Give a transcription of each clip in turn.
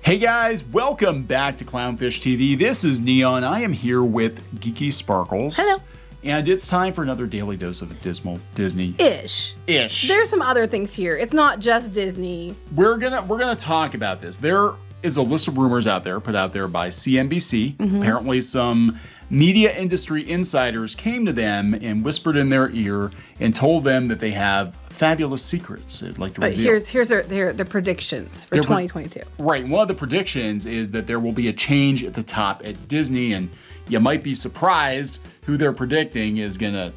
Hey guys, welcome back to Clownfish TV. This is Neon. I am here with Geeky Sparkles. Hello. And it's time for another daily dose of dismal Disney. Ish. There's some other things here. It's not just Disney. We're gonna talk about this. There is a list of rumors out there, put out there by CNBC. Apparently some media industry insiders came to them and whispered in their ear and told them that they have fabulous secrets they'd like to reveal. Here's their predictions for 2022. Right. One of the predictions is that there will be a change at the top at Disney, and you might be surprised who they're predicting is going to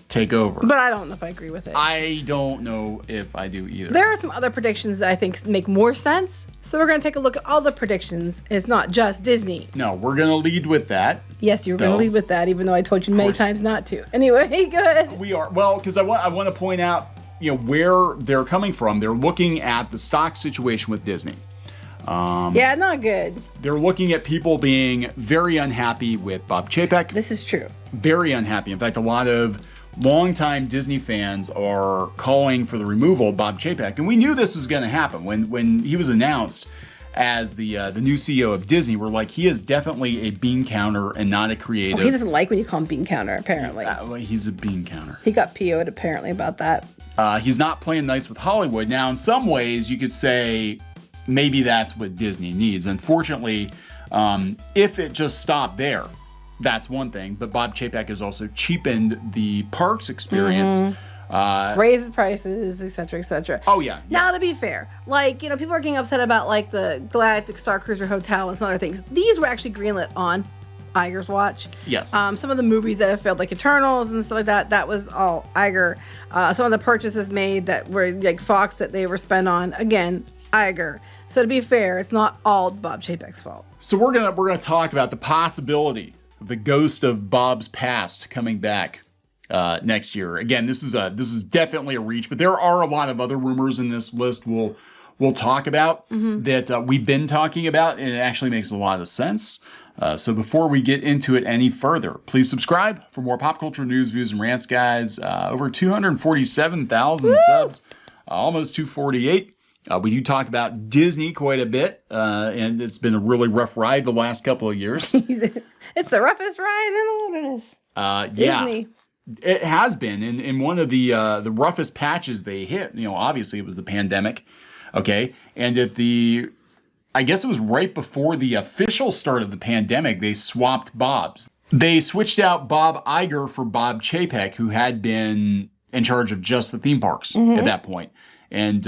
take over. But I don't know if I agree with it. I don't know if I do either. There are some other predictions that I think make more sense. So we're going to take a look at all the predictions. It's not just Disney. No, we're going to lead with that. Yes, you're going to lead with that, even though I told you many times not to. Anyway, good. We are. Well, because I want to point out, where they're coming from. They're looking at the stock situation with Disney. Yeah, not good. They're looking at people being very unhappy with Bob Chapek. This is true. Very unhappy. In fact, a lot of longtime Disney fans are calling for the removal of Bob Chapek. And we knew this was going to happen. When he was announced as the new CEO of Disney, we're like, he is definitely a bean counter and not a creative. Well, he doesn't like when you call him bean counter, apparently. He's a bean counter. He got PO'd, apparently, about that. He's not playing nice with Hollywood. Now, in some ways, you could say maybe that's what Disney needs. Unfortunately, if it just stopped there, that's one thing. But Bob Chapek has also cheapened the parks experience. Raises prices, etc., etc. Oh, yeah. Now, to be fair, people are getting upset about, the Galactic Star Cruiser Hotel and some other things. These were actually greenlit on Iger's watch. Yes. Some of the movies that have failed, like Eternals and stuff like that, that was all Iger. Some of the purchases made that were like Fox that they were spent on, again, Iger. So to be fair, it's not all Bob Chapek's fault. So we're gonna talk about the possibility of the ghost of Bob's past coming back next year. Again, this is definitely a reach, but there are a lot of other rumors in this list we'll talk about that we've been talking about, and it actually makes a lot of sense. So before we get into it any further, please subscribe for more pop culture news, views, and rants, guys. Over 247,000 subs, almost 248. We do talk about Disney quite a bit, and it's been a really rough ride the last couple of years. It's the roughest ride in the wilderness. Disney. Yeah, it has been. In one of the roughest patches they hit, obviously it was the pandemic, okay? And I guess it was right before the official start of the pandemic, they swapped Bobs. They switched out Bob Iger for Bob Chapek, who had been in charge of just the theme parks at that point. And,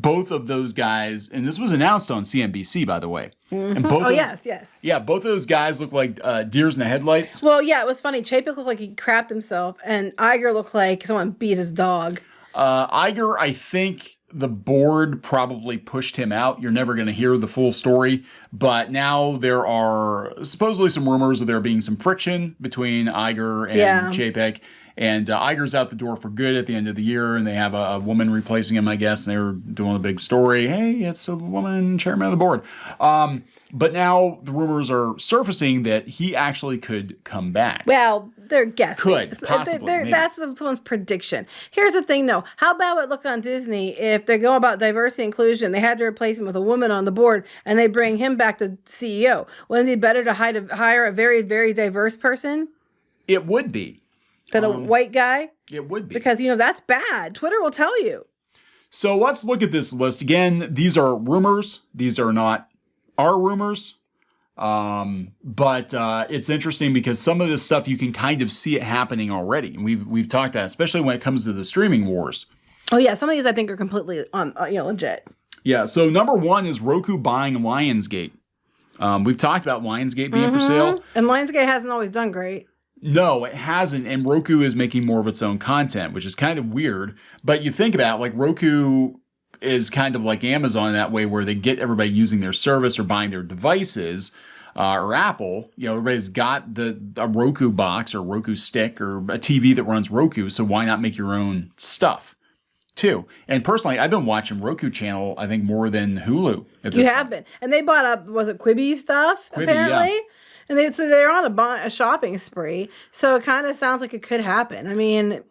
both of those guys, and this was announced on CNBC, by the way. And both yes. Yeah, both of those guys look like deers in the headlights. Well, yeah, it was funny. Chapek looked like he crapped himself, and Iger looked like someone beat his dog. Iger, I think the board probably pushed him out. You're never going to hear the full story. But now there are supposedly some rumors of there being some friction between Iger and Chapek. And Iger's out the door for good at the end of the year, and they have a woman replacing him, I guess, and they were doing a big story. Hey, it's a woman chairman of the board. But now the rumors are surfacing that he actually could come back. Well, they're guessing. Could, possibly. That's someone's prediction. Here's the thing, though. How bad would it look on Disney if they go about diversity and inclusion, they had to replace him with a woman on the board, and they bring him back to CEO? Wouldn't it be better to hire a very, very diverse person? It would be. Than a white guy? It would be. Because, that's bad. Twitter will tell you. So let's look at this list. Again, these are rumors. These are not our rumors. But it's interesting because some of this stuff, you can kind of see it happening already. And we've talked about it, especially when it comes to the streaming wars. Oh, yeah. Some of these I think are completely legit. Yeah. So number one is Roku buying Lionsgate. We've talked about Lionsgate being for sale. And Lionsgate hasn't always done great. No, it hasn't, and Roku is making more of its own content, which is kind of weird. But you think about it, Roku is kind of like Amazon in that way, where they get everybody using their service or buying their devices, or Apple. Everybody's got a Roku box or Roku stick or a TV that runs Roku, so why not make your own stuff, too? And personally, I've been watching Roku channel, I think, more than Hulu at this point. You have been. And they bought up, was it Quibi stuff, apparently? Yeah. And they're on a shopping spree, so it kind of sounds like it could happen. I mean,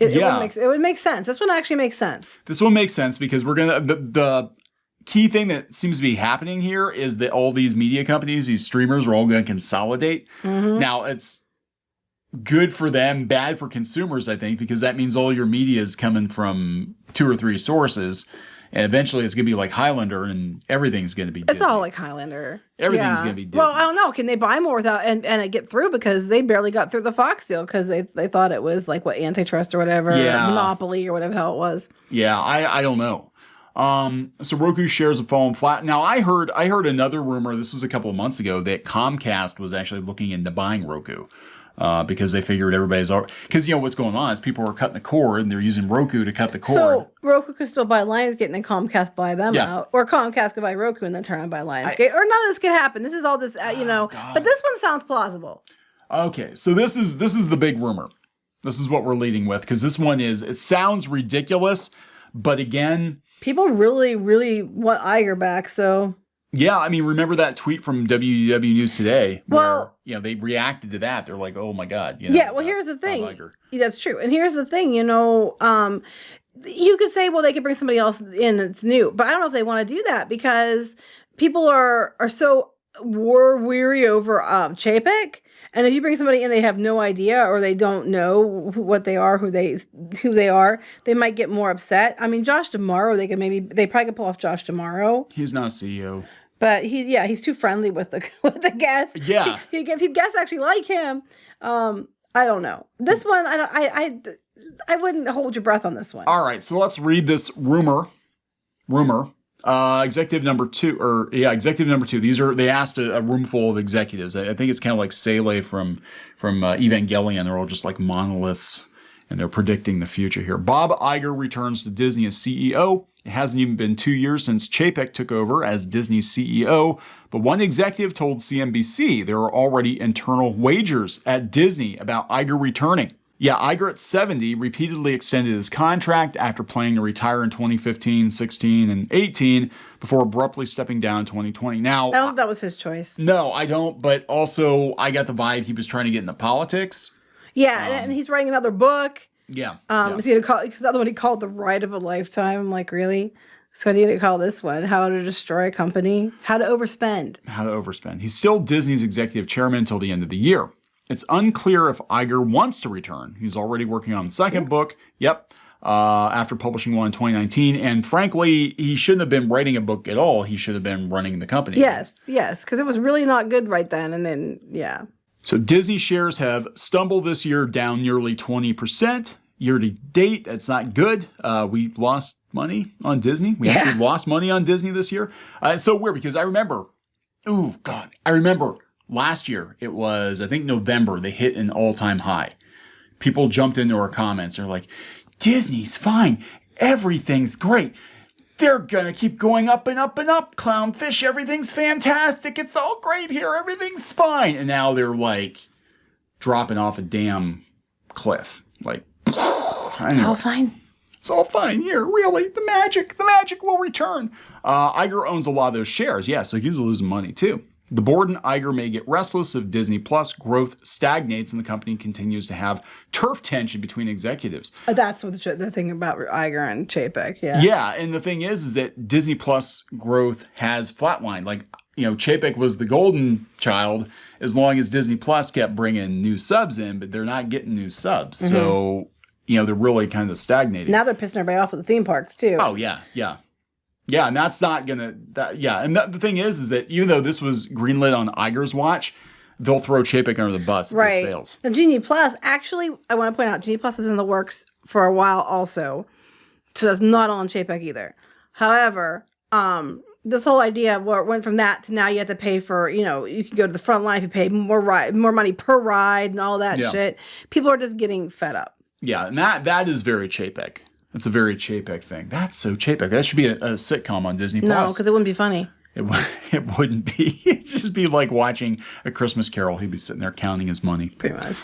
it would make sense. This one actually makes sense. This one makes sense because we're gonna the key thing that seems to be happening here is that all these media companies, these streamers, are all going to consolidate. Now, it's good for them, bad for consumers, I think, because that means all your media is coming from 2 or 3 sources. And eventually it's going to be like Highlander and everything's going to be Disney. It's all like Highlander. Everything's going to be Disney. Well, I don't know. Can they buy more without and it get through? Because they barely got through the Fox deal because they thought it was like antitrust or whatever, monopoly or whatever the hell it was. Yeah, I don't know. So Roku shares have fallen flat. Now I heard another rumor, this was a couple of months ago, that Comcast was actually looking into buying Roku. Because they figured everybody's already... Because, what's going on is people are cutting the cord, and they're using Roku to cut the cord. So Roku could still buy Lionsgate, and then Comcast buy them out. Or Comcast could buy Roku, and then turn and buy Lionsgate. Or none of this could happen. This is all just, But this one sounds plausible. Okay, so this is the big rumor. This is what we're leading with, because this one it sounds ridiculous, but again... People really, really want Iger back, so... Yeah, I mean, remember that tweet from WDW News Today where, they reacted to that. They're like, oh, my God. Here's the thing. That's true. And here's the thing, you could say, well, they could bring somebody else in that's new. But I don't know if they want to do that because people are so weary over Chapek. And if you bring somebody in, they have no idea or they don't know what they are, who they are, they might get more upset. I mean, Josh D'Amaro, they probably could pull off Josh D'Amaro. He's not a CEO. But he's too friendly with the guests. Yeah. If guests actually like him, I don't know. This one, I wouldn't hold your breath on this one. All right, so let's read this rumor. Executive number 2. They asked a room full of executives. I think it's kind of like Sele from Evangelion. They're all just like monoliths, and they're predicting the future here. Bob Iger returns to Disney as CEO. It hasn't even been 2 years since Chapek took over as Disney's CEO, but one executive told CNBC there are already internal wagers at Disney about Iger returning. Yeah, Iger at 70 repeatedly extended his contract after planning to retire in 2015, 16, and 18 before abruptly stepping down in 2020. Now, I don't think that was his choice. No, I don't, but also I got the vibe he was trying to get into politics. Yeah, and he's writing another book. Yeah. Is he gonna call? Because the other one he called The Ride of a Lifetime. I'm like, really? So what do you call this one? How to Destroy a Company? How to Overspend. He's still Disney's executive chairman until the end of the year. It's unclear if Iger wants to return. He's already working on the second book. Yep. After publishing one in 2019. And frankly, he shouldn't have been writing a book at all. He should have been running the company. Yes. Because it was really not good right then. And then, yeah. So Disney shares have stumbled this year, down nearly 20%. Year to date, that's not good. We lost money on Disney. We actually lost money on Disney this year. It's so weird because I remember last year, it was, I think November, they hit an all-time high. People jumped into our comments. They're like, Disney's fine. Everything's great. They're going to keep going up and up and up. Clownfish, everything's fantastic. It's all great here. Everything's fine. And now they're like dropping off a damn cliff. Like, it's all fine. It's all fine here, really. The magic will return. Iger owns a lot of those shares. Yeah, so he's losing money too. The board and Iger may get restless if Disney Plus growth stagnates and the company continues to have turf tension between executives. That's what the thing about Iger and Chapek, yeah. Yeah, and the thing is that Disney Plus growth has flatlined. Like, Chapek was the golden child as long as Disney Plus kept bringing new subs in, but they're not getting new subs. Mm-hmm. So, they're really kind of stagnating. Now they're pissing everybody off with the theme parks, too. Oh, yeah. Yeah, and that's not gonna. The thing is that even though this was greenlit on Iger's watch, they'll throw Chapek under the bus if this fails. And Genie Plus, actually, I want to point out, Genie Plus is in the works for a while also, so it's not on Chapek either. However, this whole idea where it went from that to now you have to pay for, you can go to the front line if you pay more money per ride and all that shit. People are just getting fed up. Yeah, and that is very Chapek. That's a very Chapek thing. That's so Chapek. That should be a sitcom on Disney Plus. No, because it wouldn't be funny. It wouldn't be. It'd just be like watching A Christmas Carol. He'd be sitting there counting his money. Pretty much.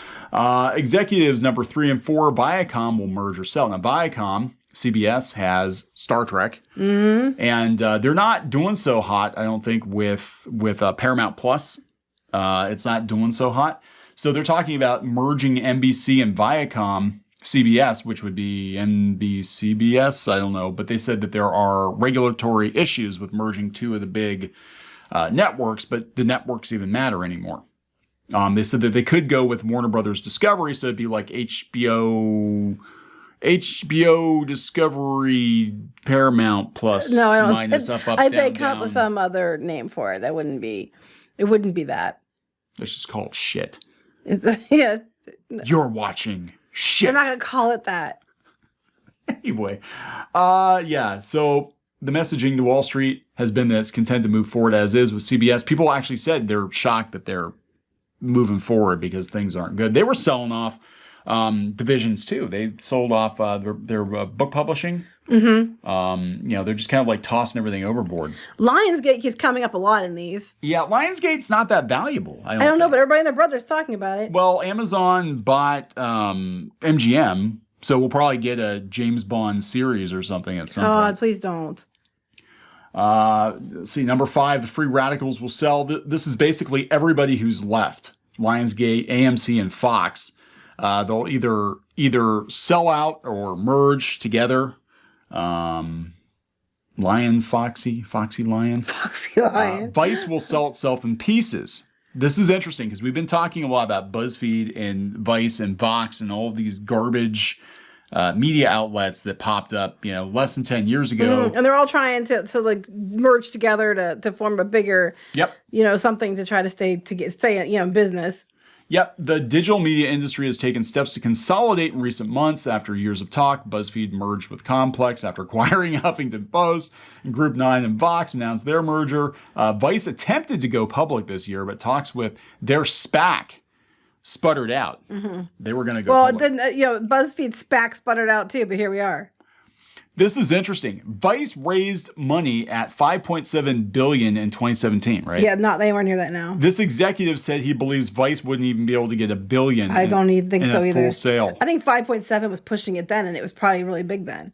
Executives number 3 and 4, Viacom will merge or sell. Now, Viacom, CBS, has Star Trek. Mm-hmm. And they're not doing so hot, I don't think, with Paramount Plus. It's not doing so hot. So they're talking about merging NBC and Viacom CBS, which would be NBCBS, I don't know, but they said that there are regulatory issues with merging two of the big networks, but the networks even matter anymore. They said that they could go with Warner Brothers Discovery, so it'd be like HBO Discovery, Paramount Plus, No, I don't. minus up, I down, think come up with some other name for it. It wouldn't be that. Let's just call it shit. Yeah. You're watching shit. They're not going to call it that. Anyway, yeah, so the messaging to Wall Street has been that it's content to move forward as is with CBS. People actually said they're shocked that they're moving forward because things aren't good. They were selling off divisions too. They sold off their book publishing. Mm-hmm. They're just kind of like tossing everything overboard. Lionsgate keeps coming up a lot in these. Yeah, Lionsgate's not that valuable. I don't know, but everybody and their brother's talking about it. Well, Amazon bought MGM, so we'll probably get a James Bond series or something at some point. God, please don't. Let's see, number 5, the Free Radicals will sell. This is basically everybody who's left. Lionsgate, AMC, and Fox. They'll either sell out or merge together. Foxy Lion. Foxy Lion. Vice will sell itself in pieces. This is interesting because we've been talking a lot about BuzzFeed and Vice and Vox and all of these garbage media outlets that popped up, less than 10 years ago. And they're all trying to like merge together to form a bigger, something to try to stay in business. Yep, the digital media industry has taken steps to consolidate in recent months. After years of talk, BuzzFeed merged with Complex after acquiring Huffington Post, and Group 9 and Vox announced their merger. Vice attempted to go public this year, but talks with their SPAC sputtered out. Mm-hmm. They were going to go public. Well, then, BuzzFeed SPAC sputtered out too, but here we are. This is interesting. Vice raised money at $5.7 billion in 2017, right? Yeah, they weren't near that now. This executive said he believes Vice wouldn't even be able to get $1 billion. I don't even think so either. Full sale. I think 5.7 was pushing it then, and it was probably really big then.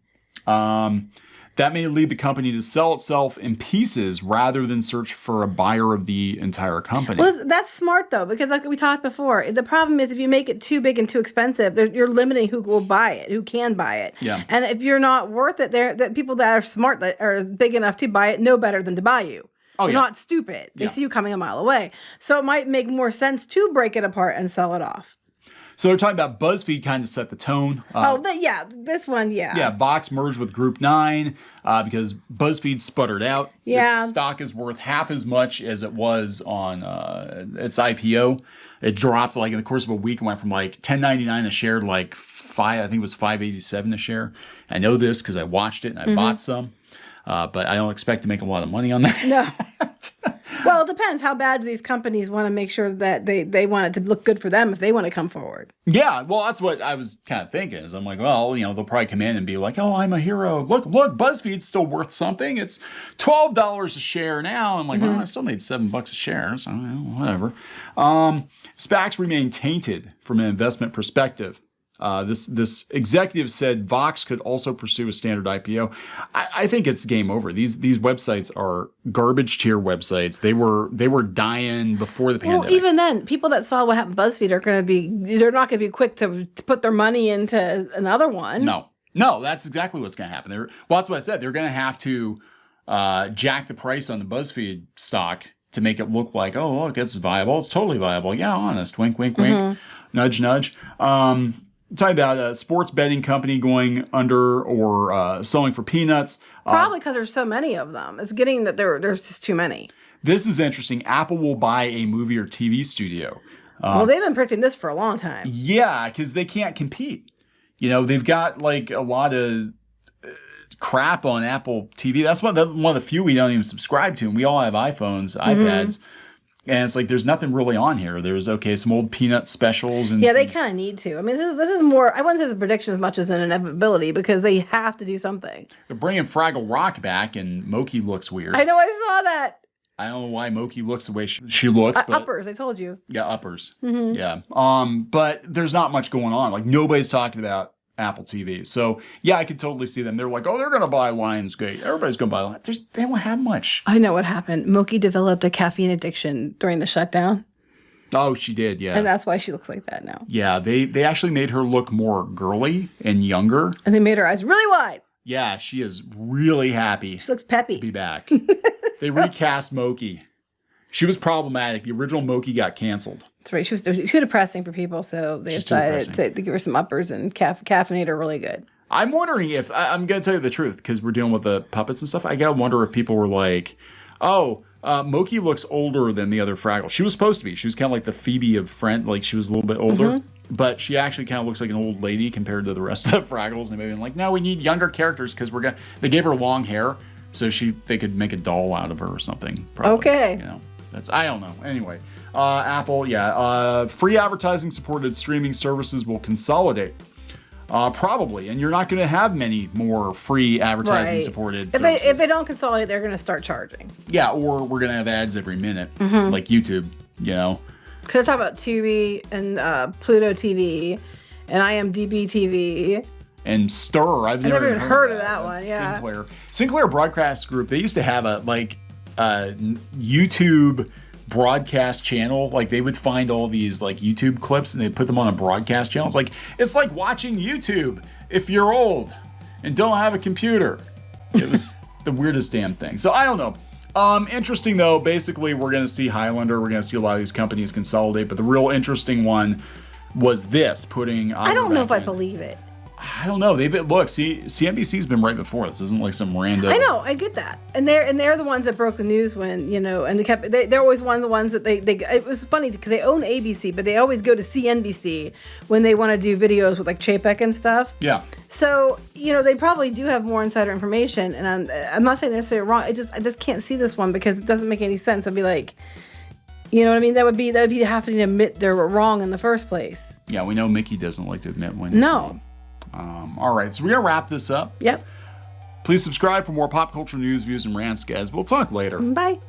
That may lead the company to sell itself in pieces rather than search for a buyer of the entire company. Well, that's smart, though, because like we talked before, the problem is if you make it too big and too expensive, you're limiting who will buy it, who can buy it. Yeah. And if you're not worth it, that people that are smart, that are big enough to buy it, know better than to buy you. They're not stupid. They see you coming a mile away. So it might make more sense to break it apart and sell it off. So they're talking about BuzzFeed kind of set the tone. This one. Yeah, Vox merged with Group 9 because BuzzFeed sputtered out. Yeah. Its stock is worth half as much as it was on its IPO. It dropped in the course of a week and went from $10.99 a share to I think it was $5.87 a share. I know this because I watched it and I bought some. But I don't expect to make a lot of money on that. No. Well, it depends. How bad do these companies want to make sure that they want it to look good for them if they want to come forward? Yeah, well, that's what I was kind of thinking. Is I'm like, well, they'll probably come in and be like, oh, I'm a hero. Look, BuzzFeed's still worth something. It's $12 a share now. I'm like, well, I still made $7 a share, so whatever. SPACs remain tainted from an investment perspective. This executive said Vox could also pursue a standard IPO. I think it's game over. These websites are garbage tier websites. They were dying before the pandemic. Well, even then, people that saw what happened to BuzzFeed they're not going to be quick to put their money into another one. No, that's exactly what's going to happen. That's what I said. They're going to have to jack the price on the BuzzFeed stock to make it look like, oh, look, it's viable. It's totally viable. Yeah, honest. Wink, wink, wink. Nudge, nudge. Talking about a sports betting company going under or selling for peanuts. Probably because there's so many of them. It's getting that there's just too many. This is interesting. Apple will buy a movie or TV studio. Well, they've been predicting this for a long time. Yeah, because they can't compete. They've got a lot of crap on Apple TV. That's one of the few we don't even subscribe to. And we all have iPhones, iPads. And it's there's nothing really on here. There's, some old peanut specials. And they kind of need to. I mean, this is more, I wouldn't say it's a prediction as much as an inevitability because they have to do something. They're bringing Fraggle Rock back and Moki looks weird. I know, I saw that. I don't know why Moki looks the way she looks. But, uppers, I told you. Yeah, uppers. Mm-hmm. Yeah. But there's not much going on. Nobody's talking about Apple TV. So, yeah, I could totally see them. They're like, oh, they're going to buy Lionsgate. Everybody's going to buy Lionsgate. They don't have much. I know what happened. Moki developed a caffeine addiction during the shutdown. Oh, she did, yeah. And that's why she looks like that now. Yeah, they actually made her look more girly and younger. And they made her eyes really wide. Yeah, she is really happy She looks peppy. to be back. They recast Moki. She was problematic. The original Moki got canceled. That's right. She was too depressing for people, so they decided to give her some uppers and caffeinate her really good. I'm wondering if, I'm going to tell you the truth, because we're dealing with the puppets and stuff. I got to wonder if people were like, oh, Moki looks older than the other Fraggles. She was supposed to be. She was kind of like the Phoebe of Friend. Like, she was a little bit older. But she actually kind of looks like an old lady compared to the rest of the Fraggles. And they've been like, no, we need younger characters because they gave her long hair so they could make a doll out of her or something. Probably, okay. You know, I don't know. Anyway, Apple, free advertising supported streaming services will consolidate. Probably, and you're not going to have many more free advertising supported services. If they don't consolidate, they're going to start charging. Yeah, or we're going to have ads every minute, like YouTube, you know. Because I talk about Tubi and Pluto TV and IMDb TV. And Stir. I've never even heard of that one, yeah. Sinclair Broadcast Group, they used to have a YouTube broadcast channel. Like, they would find all these like YouTube clips and they put them on a broadcast channel. It's like watching YouTube if you're old and don't have a computer. It was the weirdest damn thing. So I don't know. Interesting though, basically we're going to see Highlander. We're going to see a lot of these companies consolidate, but the real interesting one was this, putting I don't know if I believe it. I don't know. CNBC's been right before. This isn't like some random. I know, I get that, and they're the ones that broke the news when, you know, and they're always one of the ones that they. It was funny because they own ABC, but they always go to CNBC when they want to do videos with like Chapek and stuff. Yeah. So, you know, they probably do have more insider information, and I'm not saying necessarily wrong. I just can't see this one because it doesn't make any sense. I'd be like, you know what I mean? That would be having to admit they were wrong in the first place. Yeah, we know Mickey doesn't like to admit when. No. All right, so we're going to wrap this up. Yep. Please subscribe for more pop culture news, views, and rants, guys. We'll talk later. Bye.